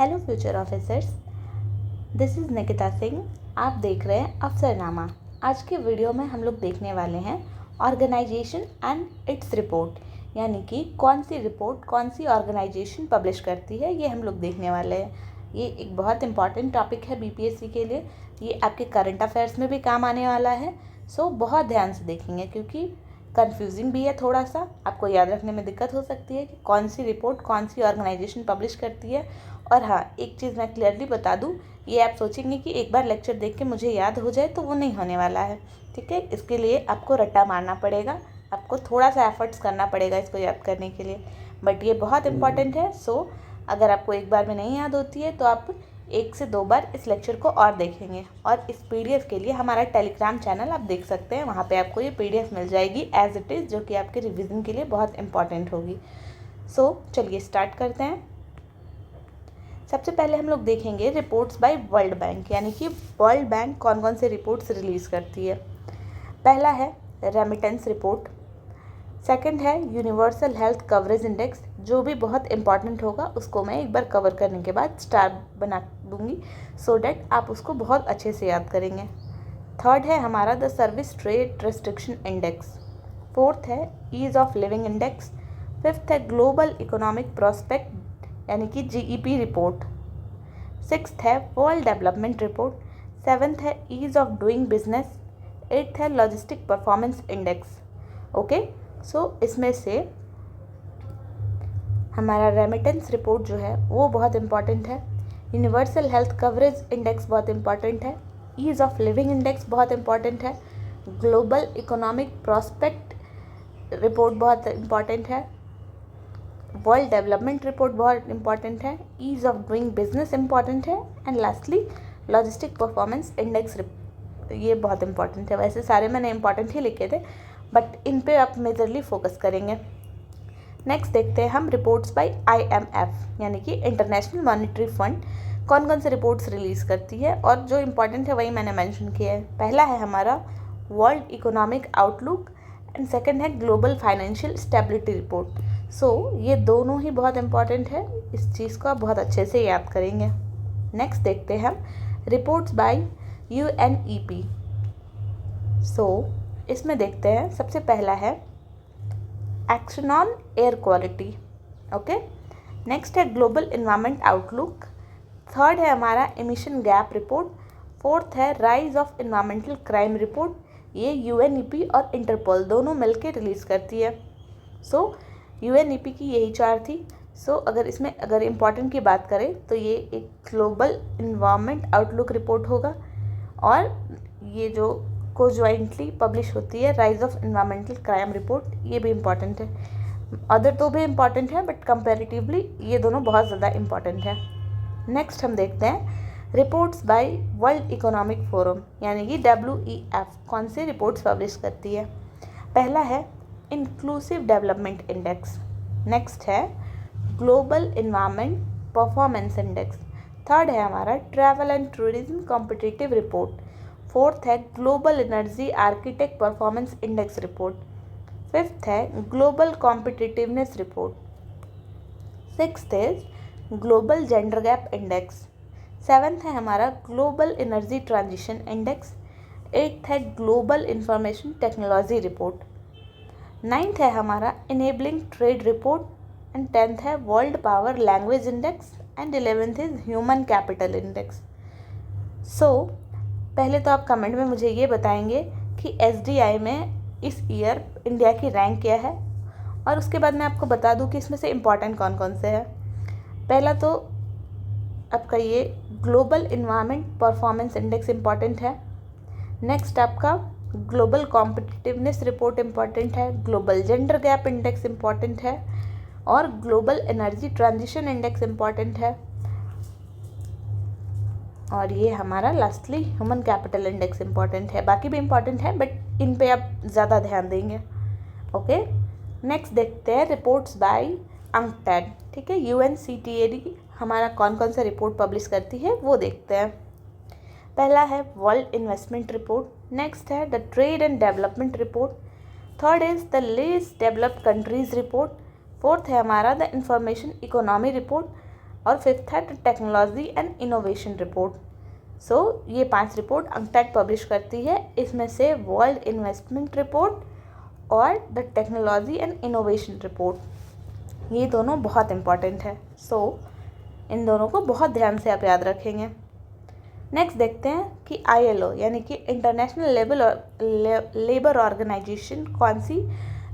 Hello future officers, this is Nikita Singh. आप देख रहे हैं अफसरनामा। आज के वीडियो में हम लोग देखने वाले हैं ऑर्गेनाइजेशन एंड इट्स रिपोर्ट, यानी कि कौन सी रिपोर्ट कौन सी ऑर्गेनाइजेशन पब्लिश करती है, ये हम लोग देखने वाले हैं। ये एक बहुत इंपॉर्टेंट टॉपिक है बीपीएससी के लिए। ये आपके करंट अफेयर्स में भी काम आने वाला है, सो बहुत ध्यान से देखेंगे क्योंकि कंफ्यूजिंग भी है। थोड़ा सा आपको याद रखने में दिक्कत हो सकती है कि कौन सी रिपोर्ट कौन सी ऑर्गेनाइजेशन पब्लिश करती है। और हाँ, एक चीज़ मैं क्लियरली बता दूँ, ये आप सोचेंगे कि एक बार लेक्चर देख के मुझे याद हो जाए, तो वो नहीं होने वाला है। ठीक है, इसके लिए आपको रट्टा मारना पड़ेगा, आपको थोड़ा सा एफर्ट्स करना पड़ेगा इसको याद करने के लिए, बट ये बहुत इंपॉर्टेंट है। सो अगर आपको एक बार में नहीं याद होती है तो आप 1 से 2 बार इस लेक्चर को और देखेंगे। और इस पीडीएफ के लिए हमारा टेलीग्राम चैनल आप देख सकते हैं, वहाँ पे आपको ये पीडीएफ मिल जाएगी एज इट इज़, जो कि आपके रिवीजन के लिए बहुत इंपॉर्टेंट होगी। सो चलिए स्टार्ट करते हैं। सबसे पहले हम लोग देखेंगे रिपोर्ट्स बाय वर्ल्ड बैंक, यानी कि वर्ल्ड बैंक कौन कौन से रिपोर्ट्स रिलीज़ करती है। पहला है रेमिटेंस रिपोर्ट, सेकंड है यूनिवर्सल हेल्थ कवरेज इंडेक्स, जो भी बहुत इंपॉर्टेंट होगा उसको मैं एक बार कवर करने के बाद स्टार बना दूंगी सो डैट आप उसको बहुत अच्छे से याद करेंगे। थर्ड है हमारा the service trade restriction index, fourth है ease of living index, fifth है ग्लोबल इकोनॉमिक प्रोस्पेक्ट यानी कि जीईपी रिपोर्ट, सिक्स्थ है वर्ल्ड डेवलपमेंट रिपोर्ट, सेवन्थ है ease of doing business, eighth है logistic performance index. Okay, so इसमें से हमारा रेमिटेंस रिपोर्ट जो है वो बहुत इंपॉर्टेंट है, यूनिवर्सल हेल्थ कवरेज इंडेक्स बहुत इंपॉर्टेंट है, ईज ऑफ लिविंग इंडेक्स बहुत इंपॉर्टेंट है, ग्लोबल इकोनॉमिक प्रोस्पेक्ट रिपोर्ट बहुत इंपॉर्टेंट है, वर्ल्ड डेवलपमेंट रिपोर्ट बहुत इंपॉर्टेंट है, ease of doing business important है, and lastly logistic performance index ये बहुत इंपॉर्टेंट है। वैसे सारे मैंने इंपॉर्टेंट ही लिखे थे, बट इन पे आप मेजरली फोकस करेंगे। नेक्स्ट देखते हैं हम रिपोर्ट्स बाय आईएमएफ, यानी कि इंटरनेशनल मॉनेटरी फंड कौन कौन से रिपोर्ट्स रिलीज़ करती है, और जो इम्पोर्टेंट है वही मैंने मेंशन किया है। पहला है हमारा world economic outlook and second है global financial stability report. So ये दोनों ही बहुत इंपॉर्टेंट है, इस चीज़ को आप बहुत अच्छे से याद करेंगे। नेक्स्ट देखते हैं हम रिपोर्ट्स बाय यूएनईपी। सो इसमें देखते हैं, सबसे पहला है action on air quality. Okay, next है ग्लोबल इन्वायरमेंट आउटलुक, थर्ड है हमारा एमिशन गैप रिपोर्ट, फोर्थ है rise of environmental crime report. ये यूएनईपी और इंटरपोल दोनों मिलकर रिलीज़ करती है। सो यूएनईपी की यही चार थी। सो अगर इम्पॉर्टेंट की बात करें तो ये एक ग्लोबल इन्वायरमेंट आउटलुक रिपोर्ट होगा, और ये जो को ज्वाइंटली पब्लिश होती है rise of environmental crime report, ये भी इम्पॉर्टेंट है। अदर तो भी इम्पॉर्टेंट है, बट कंपैरेटिवली ये दोनों बहुत ज़्यादा इम्पॉर्टेंट है। नेक्स्ट हम देखते हैं reports by world economic forum, यानी कि WEF कौन सी रिपोर्ट्स पब्लिश करती है। पहला है इंक्लूसिव डेवलपमेंट इंडेक्स, नेक्स्ट है global environment performance index, third है हमारा travel and tourism competitive report, fourth है global energy architect performance index report, fifth है ग्लोबल कॉम्पिटिटिवनेस रिपोर्ट, सिक्स्थ है global gender gap index, seventh है हमारा global energy transition index, eighth है global information technology report, ninth है हमारा enabling trade report, and tenth है world power language index, and 11th is human capital index. So पहले तो आप comment में मुझे ये बताएंगे कि एसडीआई में इस ईयर इंडिया की रैंक क्या है, और उसके बाद मैं आपको बता दूं कि इसमें से इम्पॉर्टेंट कौन कौन से हैं। पहला तो आपका ये global environment performance index important है, नेक्स्ट आपका ग्लोबल कॉम्पिटिटिवनेस रिपोर्ट इम्पॉर्टेंट है, global gender gap index important है, और global energy transition index important है, और ये हमारा lastly human capital index important है। बाकी भी इम्पॉर्टेंट है, बट इन पे आप ज़्यादा ध्यान देंगे। ओके, नेक्स्ट देखते हैं रिपोर्ट्स बाय अंकटैड। ठीक है, UNCTAD हमारा कौन कौन सा रिपोर्ट पब्लिश करती है वो देखते हैं। पहला है वर्ल्ड इन्वेस्टमेंट रिपोर्ट, नेक्स्ट है the trade and development report, third is the least developed countries report, fourth है हमारा द इंफॉर्मेशन इकोनॉमी रिपोर्ट, और फिफ्थ है technology and innovation report. So ये 5 रिपोर्ट अंकटैड पब्लिश करती है। इसमें से वर्ल्ड इन्वेस्टमेंट रिपोर्ट और the technology and innovation report, ये दोनों बहुत इम्पॉर्टेंट है। सो इन दोनों को बहुत ध्यान से आप याद रखेंगे। नेक्स्ट देखते हैं कि ILO यानी कि इंटरनेशनल लेबर ऑर्गेनाइजेशन कौन सी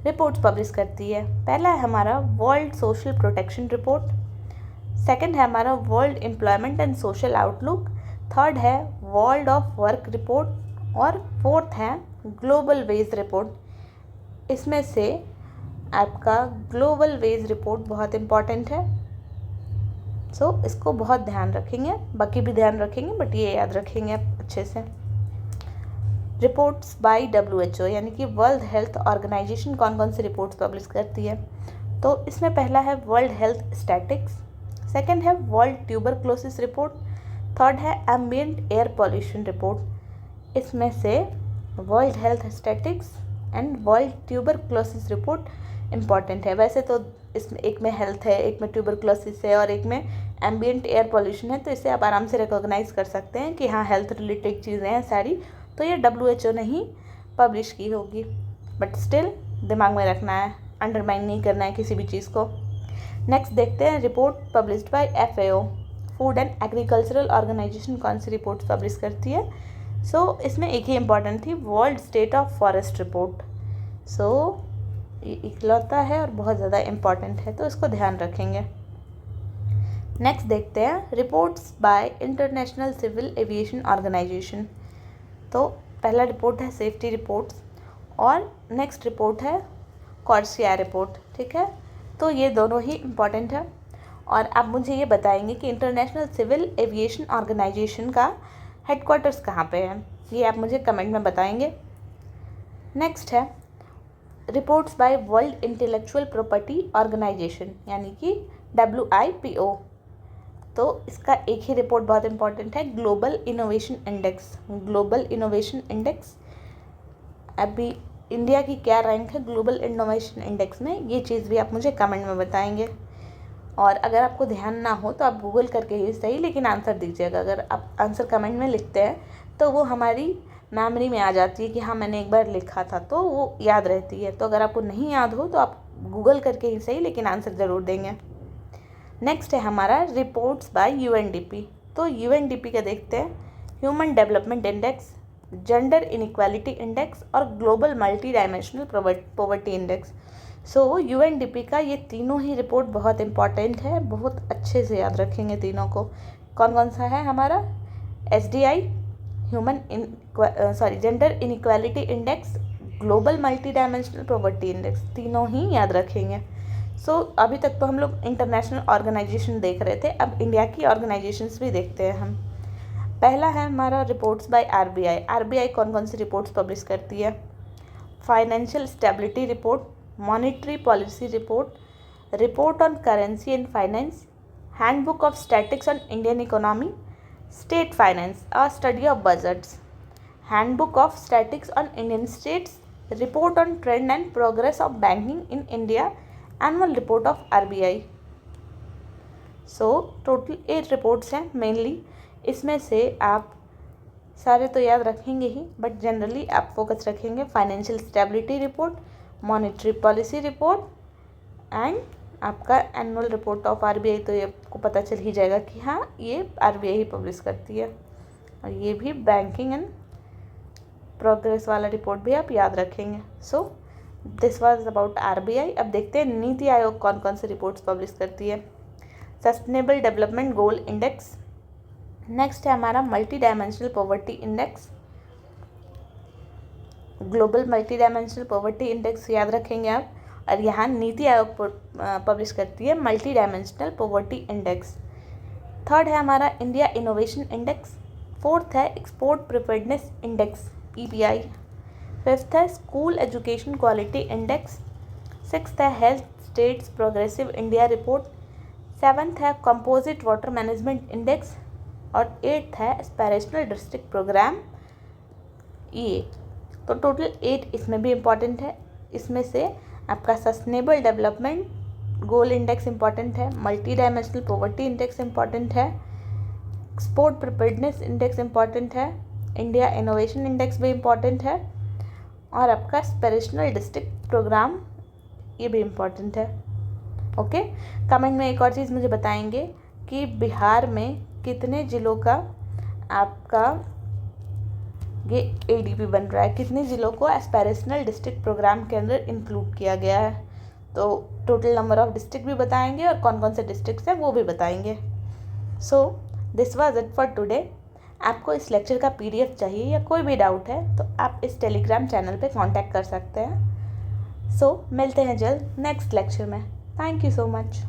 रिपोर्ट्स पब्लिश करती है। पहला है हमारा world social protection report, second है हमारा world employment and social outlook, third है वर्ल्ड ऑफ वर्क रिपोर्ट और फोर्थ है ग्लोबल वेज रिपोर्ट। इसमें से आपका ग्लोबल वेज रिपोर्ट बहुत इम्पॉर्टेंट है। सो इसको बहुत ध्यान रखेंगे, बाकी भी ध्यान रखेंगे बट ये याद रखेंगे आप अच्छे से। रिपोर्ट्स बाय WHO यानी कि वर्ल्ड हेल्थ ऑर्गेनाइजेशन कौन कौन सी रिपोर्ट्स पब्लिश करती है। तो इसमें पहला है वर्ल्ड हेल्थ स्टैटिक्स, सेकंड है वर्ल्ड ट्यूबरक्लोसिस रिपोर्ट, थर्ड है एम्बिएंट एयर पॉल्यूशन रिपोर्ट। इसमें से world health statics and world tuberculosis report important है। वैसे तो इसमें एक में हेल्थ है, एक में ट्यूबरक्लोसिस है और एक में एम्बिएंट एयर पॉल्यूशन है, तो इसे आप आराम से रिकॉग्नाइज कर सकते हैं कि हाँ हेल्थ रिलेटेड चीज़ें हैं सारी, तो ये WHO ने ही पब्लिश की होगी। बट स्टिल दिमाग में रखना है, अंडरमाइन नहीं करना है किसी भी चीज़ को। नेक्स्ट देखते हैं report published by FAO food and agricultural organization कौन सी रिपोर्ट पब्लिश करती है। सो इसमें एक ही इम्पॉर्टेंट थी world state of forest report. So ये इकलौता है और बहुत ज़्यादा इम्पॉर्टेंट है, तो इसको ध्यान रखेंगे। नेक्स्ट देखते हैं reports by international civil aviation organisation. तो पहला रिपोर्ट है सेफ्टी रिपोर्ट्स और नेक्स्ट रिपोर्ट है कॉर्सिया रिपोर्ट, ठीक है। तो ये दोनों ही इम्पॉर्टेंट है और आप मुझे ये बताएंगे कि इंटरनेशनल सिविल एविएशन ऑर्गेनाइजेशन का हेडक्वार्टर्स कहाँ पे है, ये आप मुझे कमेंट में बताएंगे। नेक्स्ट है reports by world intellectual property organization यानी कि WIPO। तो इसका एक ही रिपोर्ट बहुत इंपॉर्टेंट है global innovation index. Global innovation index, अभी इंडिया की क्या रैंक है ग्लोबल इनोवेशन इंडेक्स में, ये चीज़ भी आप मुझे कमेंट में बताएंगे। और अगर आपको ध्यान ना हो तो आप गूगल करके ही सही लेकिन आंसर दीजिएगा। अगर आप आंसर कमेंट में लिखते हैं तो वो हमारी मेमोरी में आ जाती है कि हाँ मैंने एक बार लिखा था, तो वो याद रहती है। तो अगर आपको नहीं याद हो तो आप गूगल करके ही सही लेकिन आंसर ज़रूर देंगे। नेक्स्ट है हमारा रिपोर्ट्स बाय UNDP। तो UNDP का देखते हैं human development index, gender inequality index और global multidimensional poverty index. So UNDP का ये तीनों ही रिपोर्ट बहुत इंपॉर्टेंट है, बहुत अच्छे से याद रखेंगे तीनों को। कौन कौन सा है हमारा SDI gender inequality index, global multidimensional poverty index, तीनों ही याद रखेंगे। सो अभी तक तो हम लोग इंटरनेशनल ऑर्गेनाइजेशन देख रहे थे, अब इंडिया की ऑर्गेनाइजेशंस भी देखते हैं हम। पहला है हमारा रिपोर्ट्स बाय RBI कौन कौन सी रिपोर्ट्स पब्लिश करती है। Financial stability report, monetary policy report, report on currency and finance, handbook of statics on Indian economy, state finance a study of budgets, handbook of statics on Indian states, report on trend and progress of banking in India, annual report of RBI। So total 8 reports हैं mainly. इसमें से आप सारे तो याद रखेंगे ही but generally आप focus रखेंगे financial stability report, monetary policy report and आपका एनुअल रिपोर्ट ऑफ RBI। तो ये आपको पता चल ही जाएगा कि हाँ ये RBI ही पब्लिश करती है। और ये भी बैंकिंग एंड प्रोग्रेस वाला रिपोर्ट भी आप याद रखेंगे। So this was about RBI। अब देखते हैं नीति आयोग कौन कौन सी रिपोर्ट्स पब्लिश करती है। Sustainable development goal index, next है हमारा multi dimensional poverty index, global multidimensional poverty index याद रखेंगे आप। और यहाँ नीति आयोग पब्लिश करती है multidimensional poverty index. Third है हमारा इंडिया इनोवेशन इंडेक्स, फोर्थ है export preparedness index EPI, fifth है school education quality index, sixth है health states progressive India report, seventh है कंपोजिट वाटर मैनेजमेंट इंडेक्स और एट्थ है एस्पिरेशनल डिस्ट्रिक्ट प्रोग्राम EA। तो total 8 इसमें भी इम्पॉर्टेंट है। इसमें से आपका sustainable development goal index important है, multidimensional poverty index important है, एक्सपोर्ट प्रिपेयर्डनेस इंडेक्स इम्पॉर्टेंट है, इंडिया इनोवेशन इंडेक्स भी इम्पॉर्टेंट है, और आपका एस्पिरेशनल डिस्ट्रिक्ट प्रोग्राम ये भी इम्पॉर्टेंट है। ओके, कमेंट में एक और चीज़ मुझे बताएंगे कि बिहार में कितने ज़िलों का आपका ये एडीपी बन रहा है, कितने ज़िलों को एस्पिरेशनल डिस्ट्रिक्ट प्रोग्राम के अंदर इंक्लूड किया गया है। तो टोटल नंबर ऑफ डिस्ट्रिक्ट भी बताएंगे और कौन कौन से डिस्ट्रिक्ट्स हैं वो भी बताएंगे। So this was it for today. आपको इस लेक्चर का पीडीएफ चाहिए या कोई भी डाउट है तो आप इस टेलीग्राम चैनल पे कांटेक्ट कर सकते हैं। सो मिलते हैं जल्द नेक्स्ट लेक्चर में। Thank you so much.